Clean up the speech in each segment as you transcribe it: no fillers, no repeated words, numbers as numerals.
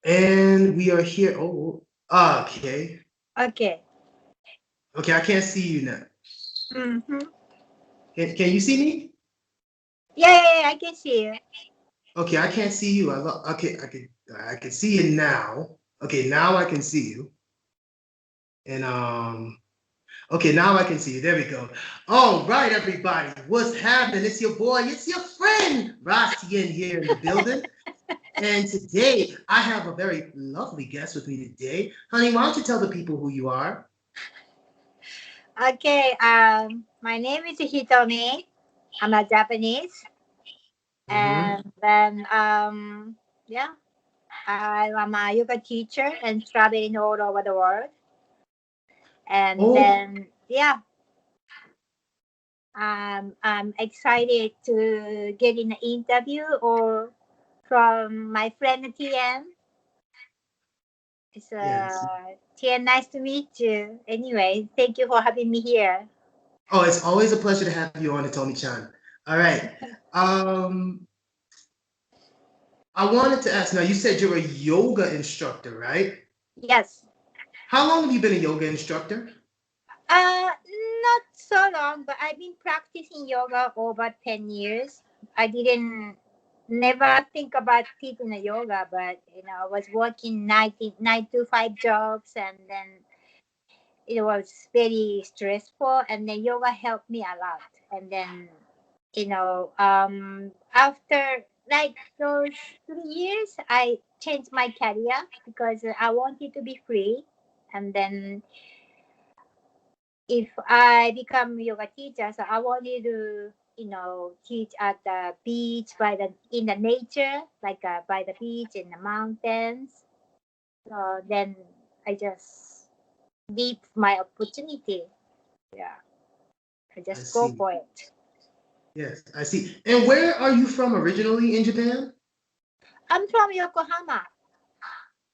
And we are here. Oh, okay. Okay. Okay, I can't see you now. Mm-hmm. Can you see me? Yeah, I can see you. Okay, I can't see you. Okay, I can see you now. Okay, now I can see you. And okay, now I can see you. There we go. All right, everybody. What's happening? It's your boy, it's your friend, Ras Tien here in the building. And today I have a very lovely guest with me today. Honey, why don't you tell the people who you are? Okay. My name is Hitomi. I'm a Japanese, Mm-hmm. and then yeah, I'm a yoga teacher and traveling all over the world. And Oh, then yeah, I'm excited to get in an interview or from my friend Tien. It's yes. Tien, nice to meet you. Anyway, thank you for having me here. Oh, it's always a pleasure to have you on, Hitomi-chan. All right. Um, I wanted to ask, now you said you're a yoga instructor, right? Yes. How long have you been a yoga instructor? Not so long, but I've been practicing yoga over 10 years. I didn't never think about teaching a yoga, but I was working 9 to 5 jobs, and then it was very stressful, and then yoga helped me a lot. And then after like those 3 years, I changed my career because I wanted to be free. And then if I become yoga teacher, so I wanted to, teach at the beach by the in the nature, like by the beach in the mountains. So then I just leap my opportunity. Yeah, I I just go see. for it. Yes, I see. And where are you from originally in Japan? I'm from Yokohama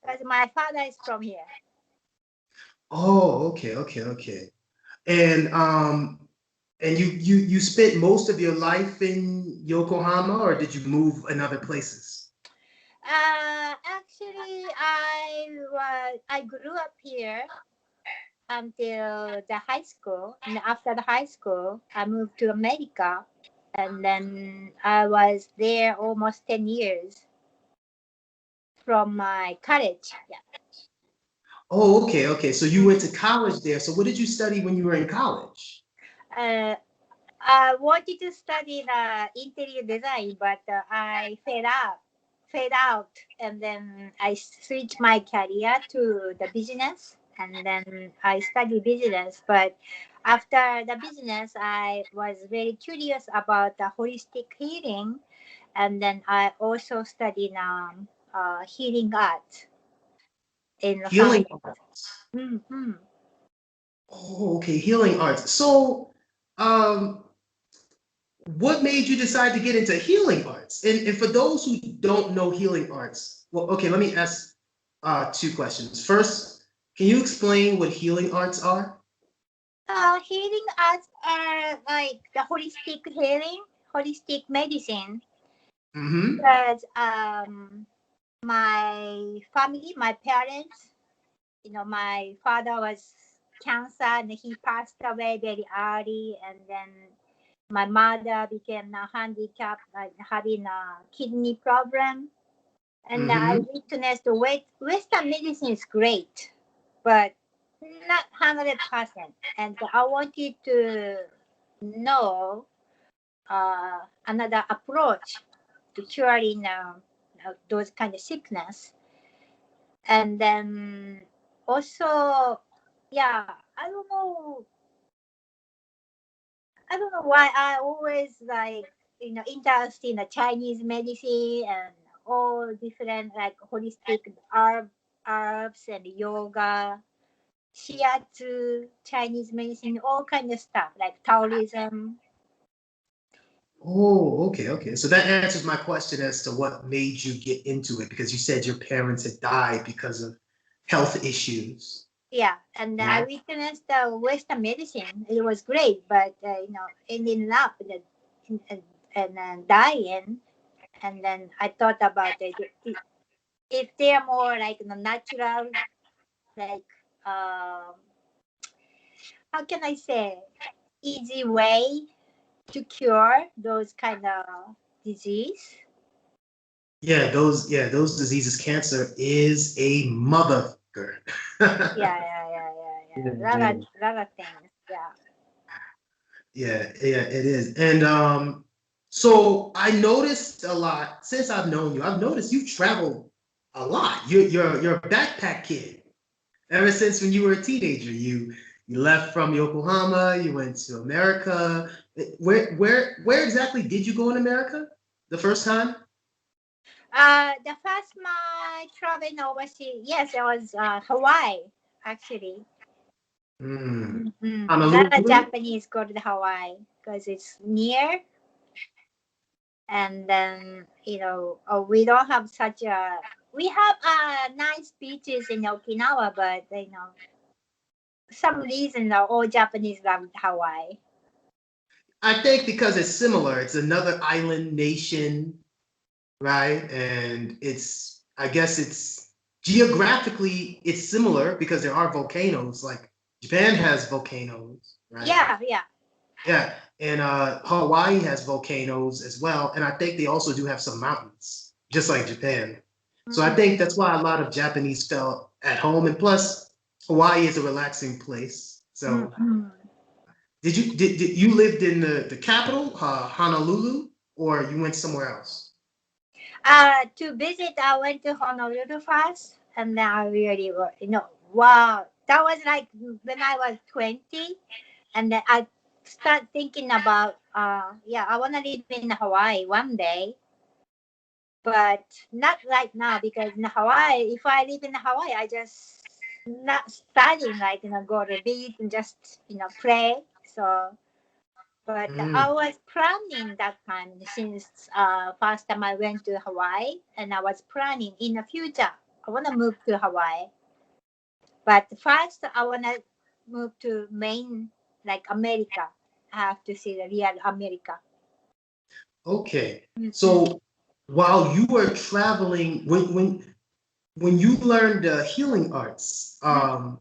because my father is from here. Oh, okay. And you spent most of your life in Yokohama, or did you move in other places? Actually, I grew up here until the high school, and after the high school, I moved to America, and then I was there almost 10 years from my college. Yeah. Oh, okay. So you went to Mhm. college there. So what did you study when you were in college? Uh, I wanted to study the interior design, but I fade out, and then I switched my career to the business, and then I study business. But after the business, I was very curious about the holistic healing, and then I also studied healing art in the Healing family. arts. Mm-hmm. Oh, okay, healing arts. So, um, what made you decide to get into healing arts? And for those who don't know healing arts, well, okay, let me ask two questions. First, can you explain what healing arts are? Healing arts are like the holistic healing, holistic medicine. Mm-hmm. Because my family, my parents, my father was cancer and he passed away very early, and then my mother became handicapped, like having a kidney problem. And I Mm-hmm. witnessed the Western medicine is great, but not 100%. And I wanted to know another approach to curing those kind of sickness. And then also, yeah, I don't know why I always like interest in the Chinese medicine and all different like holistic herbs and yoga, shiatsu, Chinese medicine, all kind of stuff like Taoism. Oh, okay. So that answers my question as to what made you get into it because you said your parents had died because of health issues. Yeah, and I witnessed the Western medicine. It was great, but ending up in, and dying. And then I thought about it. if they are more like the natural, like um, how can I say, easy way to cure those kind of disease. Those diseases. Cancer is a motherfucker. Yeah. Lot of things. Yeah. Yeah, it is. And so I noticed a lot since I've known you. I've noticed you've traveled a lot. You're a backpack kid. Ever since when you were a teenager, you left from Yokohama, you went to America. Where exactly did you go in America the first time? The first my traveling overseas, yes, it was Hawaii actually. Hmm. Mm-hmm. A lot of Honolulu? Japanese go to the Hawaii because it's near, and then we don't have such a. We have nice beaches in Okinawa, but some reason all Japanese love Hawaii. I think because it's similar. It's another island nation, right? And I guess it's geographically it's similar because there are volcanoes. Like Japan has volcanoes, right? Yeah. Yeah, and Hawaii has volcanoes as well, and I think they also do have some mountains, just like Japan. So I think Mm-hmm. that's why a lot of Japanese felt at home, and plus Hawaii is a relaxing place. So Mm-hmm. did you lived in the capital, Honolulu, or you went somewhere else? To visit, I went to Honolulu first, and then I really, wow, that was like when I was 20, and then I start thinking about, yeah, I want to live in Hawaii one day, but not right now because in Hawaii, if I live in Hawaii, I just not studying, like go to the beach and just pray. So but I Mm, was planning that time since first time I went to Hawaii, and I was planning in the future I want to move to Hawaii. But first I want to move to main, like America. I have to see the real America. okay, Mm-mm. so while you were traveling, when you learned healing arts, when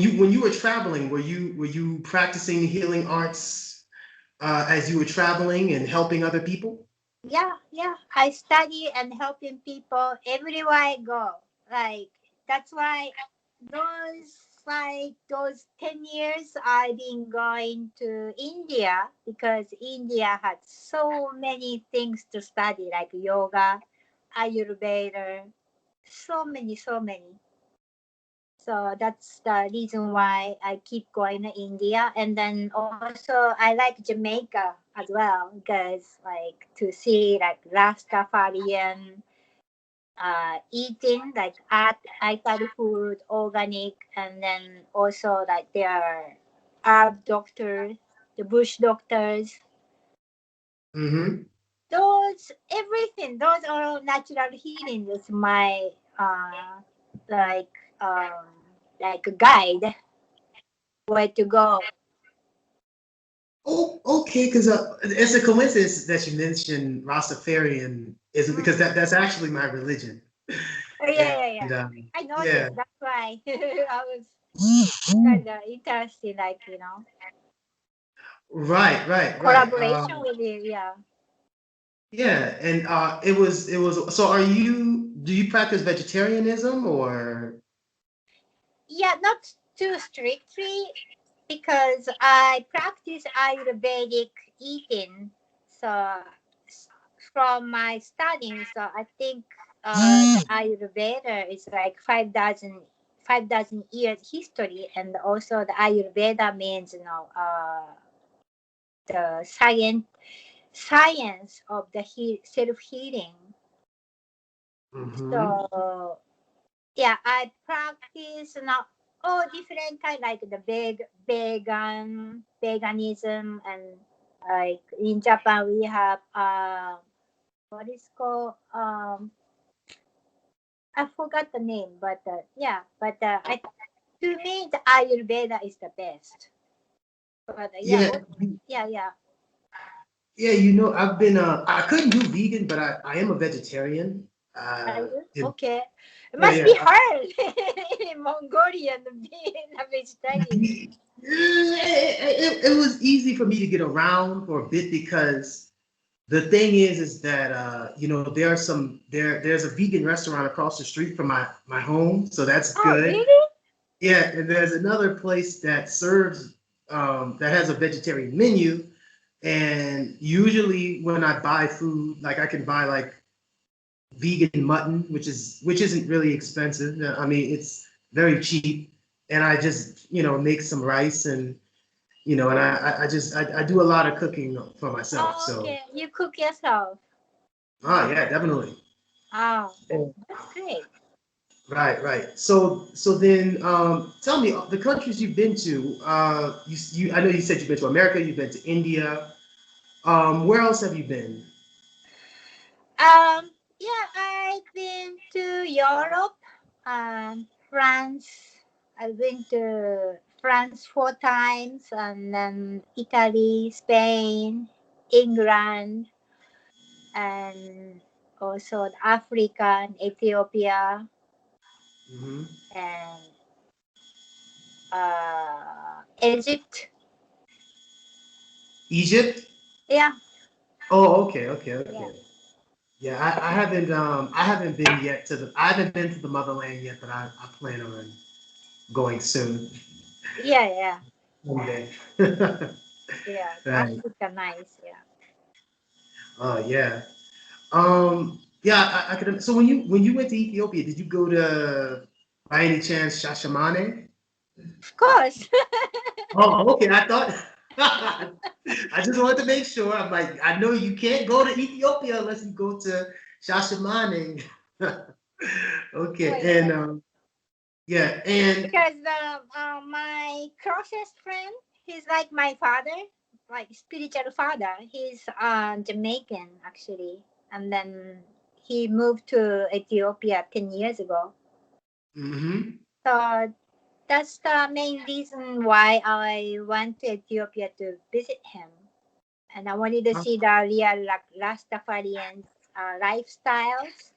you were traveling, were you practicing healing arts as you were traveling and helping other people? Yeah. I study and helping people everywhere I go. Like that's why those 10 years I've been going to India because India had so many things to study like yoga, Ayurveda, so many. So that's the reason why I keep going to India. And then also I like Jamaica as well because like to see like Rastafarian eating like Thai food, organic, and then also like their herb doctors, the bush doctors. Mm-hmm. Those everything. Those are natural healing. Is my like um like a guide where to go. Oh, okay, because it's a coincidence that you mentioned Rastafarian, is because that's actually my religion. Oh, yeah. And I yeah, noticed. That's why I was kind of interested, like right. collaboration with you. Yeah, Yeah, and it was. So, do you practice vegetarianism or? yeah, not too strictly because I practice Ayurvedic eating. So from my studying, so I think the Ayurveda is like 5,000 years history, and also the Ayurveda means the science of the self healing. Mm-hmm. So yeah, I practice not all different kind like the veganism, and like in Japan we have what is called I forgot the name, but but to me the Ayurveda is the best. But yeah, Yeah, yeah. yeah. I've been I couldn't do vegan, but I am a vegetarian. Uh, it, Okay. It yeah, must be yeah. hard in Mongolian being a vegetarian. It was easy for me to get around for a bit because the thing is that you know there's a vegan restaurant across the street from my home, so that's Oh, good. really? Yeah, and there's another place that serves that has a vegetarian menu, and usually when I buy food, like I can buy like vegan mutton, which isn't really expensive. I mean, it's very cheap, and I just make some rice and and I do a lot of cooking for myself. Oh, So okay. You cook yourself. yeah, definitely. Oh, Oh, that's great. right, right. So then tell me the countries you've been to. You I know you said you've been to America. You've been to India. Where else have you been? Yeah, I've been to Europe, France. I've been to France 4 times, and then Italy, Spain, England, and also Africa and Ethiopia, Hmm. and Egypt. Egypt. Yeah, Oh, okay, okay, yeah, okay. Yeah, I haven't been yet to the I haven't been to the motherland yet, but I plan on going soon yeah, yeah, one day. yeah. Right. Africa, nice. Yeah. Oh yeah. Yeah, I could. So when you went to Ethiopia, did you go to by any chance Shashamane? Of course. Oh, okay. I thought I just wanted to make sure. I'm like, I know you can't go to Ethiopia unless you go to Shashamane. Oh, Okay, and yeah. yeah, and Because my closest friend, he's like my father, like spiritual father. He's Jamaican actually, and then he moved to Ethiopia 10 years ago. hmm So that's the main reason why I went to Ethiopia to visit him, and I wanted to see the real like Rastafarians lifestyles.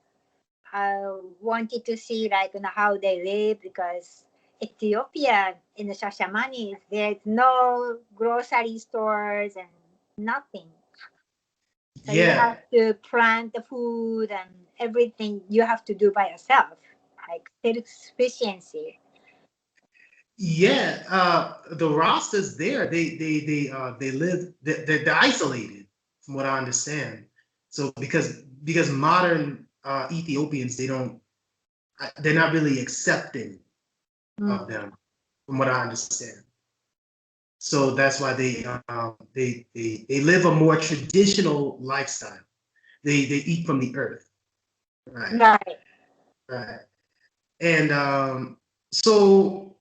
I wanted to see like how they live because Ethiopia in the Shashamane there's no grocery stores and nothing. So you yeah, have to plant the food and everything you have to do by yourself, like self sufficiency. yeah. The Rastas there, they live they're isolated from what I understand. So because modern Ethiopians they don't they're not really accepting of Mm. them from what I understand. So that's why they live a more traditional lifestyle. They eat from the earth. Right, Right. right. And so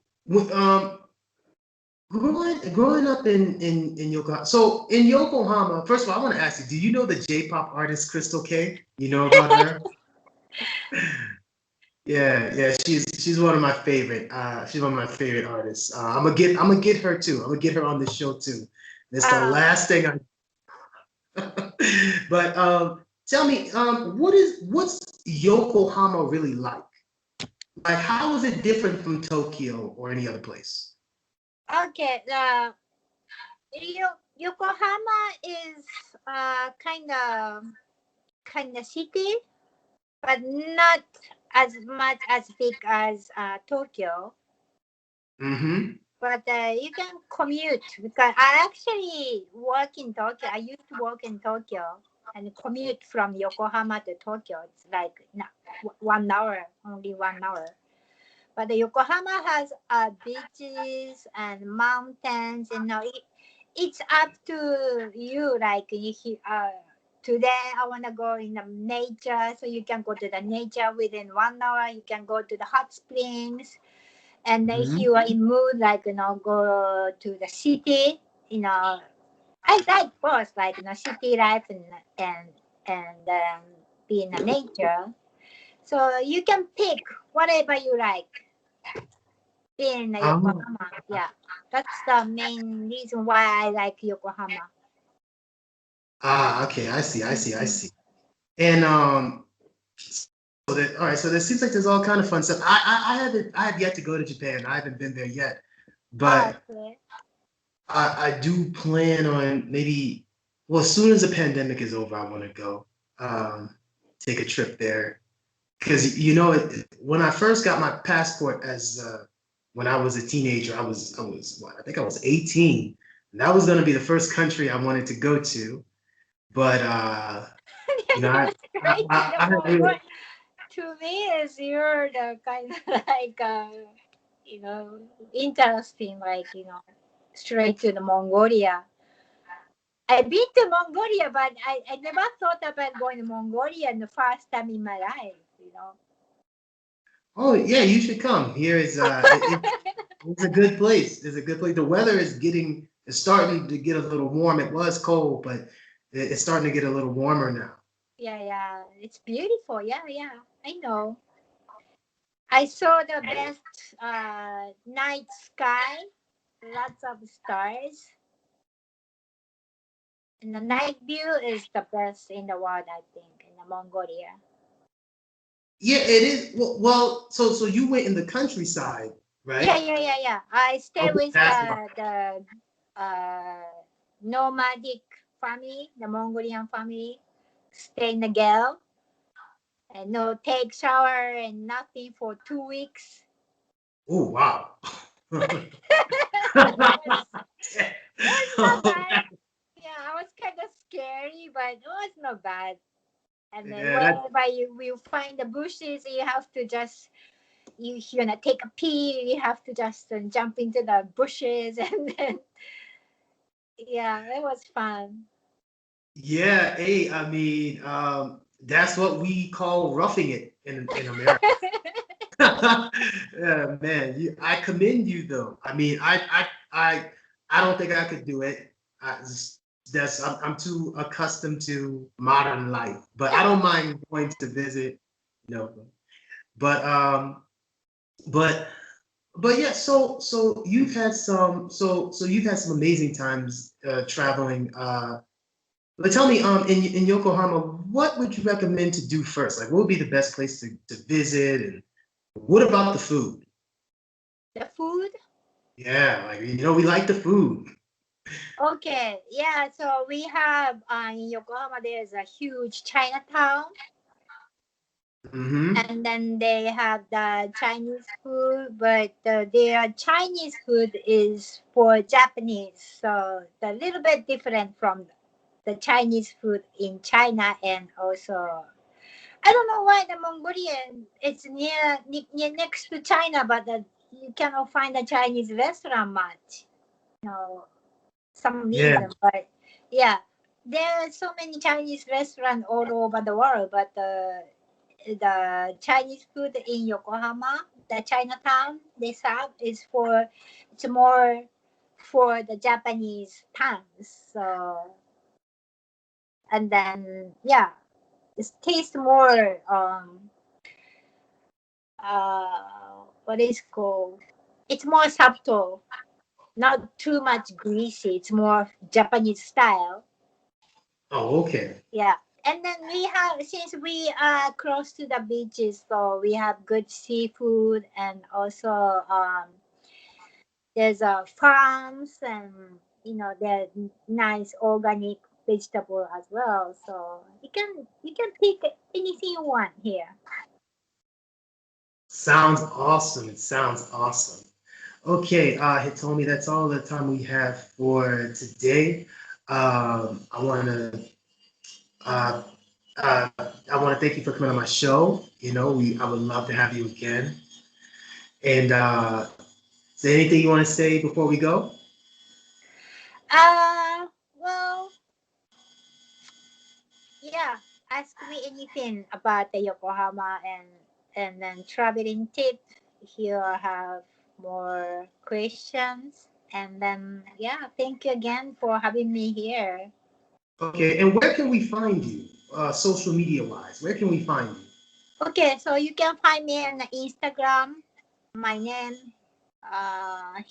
growing up in Yokohama. So in Yokohama, first of all, I want to ask you, do you know the J-pop artist Crystal K? You know about her? Yeah, yeah, she's one of my favorite. She's one of my favorite artists. I'm gonna get her too. I'm gonna get her on this show too. That's the Oh, last thing I. But tell me, what's Yokohama really like? Like, how is it different from Tokyo or any other place? okay. Yokohama is kind of city, but not as much as big as Tokyo. Mm-hmm. But you can commute because I actually work in Tokyo. I used to work in Tokyo and commute from Yokohama to Tokyo. It's like 1 hour, only 1 hour. But the Yokohama has beaches and mountains. It's up to you. Like today, I wanna go in the nature, so you can go to the nature within 1 hour. You can go to the hot springs, and then if Mm-hmm. you are in mood, like go to the city. I like both, like city life and be in the nature. So you can pick whatever you like in Oh, Yokohama. Yeah, that's the main reason why I like Yokohama. okay. I see. I see. I see. And that all right. So there seems like there's all kind of fun stuff. I have yet to go to Japan. I haven't been there yet, Oh, but okay. I do plan on maybe. Well, as soon as the pandemic is over, I want to go take a trip there because when I first got my passport as when I was a teenager, I was what, I think I was 18. And that was going to be the first country I wanted to go to, but you know, It was great to the I Mongolia. really, To me, is you're the kind of like you know interesting, like straight to the Mongolia. I've been to Mongolia, but I never thought about going to Mongolia in the first time in my life. oh yeah, you should come. Here is it's a good place. It's a good place. The weather is starting to get a little warm. It was cold, but it's starting to get a little warmer now. Yeah, yeah, it's beautiful. Yeah, yeah, I know. I saw the best night sky, lots of stars, and the night view is the best in the world, I think, in the Mongolia. Yeah, it is. So you went in the countryside, Yeah, right? yeah, yeah, yeah. I stay Okay, with that's why. the nomadic family, the Mongolian family. Stay in the gale and no take shower and nothing for 2 weeks. Oh wow. It was not bad. Yeah, I was kind of scary, but it was not bad. And then Yeah, that wherever you will find the bushes, you have to just you gonna take a pee. You have to just jump into the bushes, and then yeah, it was fun. yeah, hey, I mean, that's what we call roughing it in America. Yeah, man, I commend you though. I mean, I don't think I could do it. I'm too accustomed to modern life, but I don't mind going to visit. No, but but but yeah. So you've had some amazing times traveling. But tell me, in Yokohama, what would you recommend to do first? Like, what would be the best place to visit, and what about the food? The food. Yeah, like we like the food. Okay, yeah. So we have in Yokohama. There's a huge Chinatown, Mm-hmm. and then they have the Chinese food, but their Chinese food is for Japanese, so a little bit different from the Chinese food in China, and also I don't know why the Mongolian it's near next to China, but you cannot find a Chinese restaurant much. No, some Yeah, reason, but yeah, there are so many Chinese restaurants all over the world, but the Chinese food in Yokohama, the Chinatown they serve is for it's more for the Japanese towns. So and then yeah, it tastes more what is called it's more subtle, not too much greasy. It's more Japanese style. oh, okay. Yeah. And then we have, since we are close to the beaches, so we have good seafood, and also there's farms, and there's nice organic vegetable as well. So you can pick anything you want here. Sounds awesome. It sounds awesome. Okay, Hitomi, that's all the time we have for today. I want to uh, I want to thank you for coming on my show. I would love to have you again. And is there anything you want to say before we go? Well, yeah. Ask me anything about the Yokohama, and then traveling tip. If you have more questions, and then yeah, thank you again for having me here. Okay, and where can we find you, social media wise? Where can we find you? Okay, so you can find me on Instagram. My name,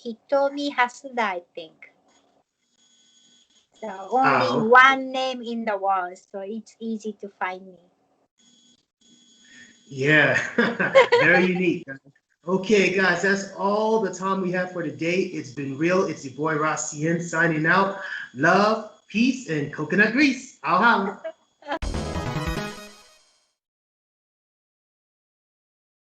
Hitomi Hasuda, I think. So only Okay. one name in the world, so it's easy to find me. Yeah, very unique. Okay, guys, that's all the time we have for today. It's been real. It's your boy Ras Tien signing out. Love, peace, and coconut grease. I'll holla.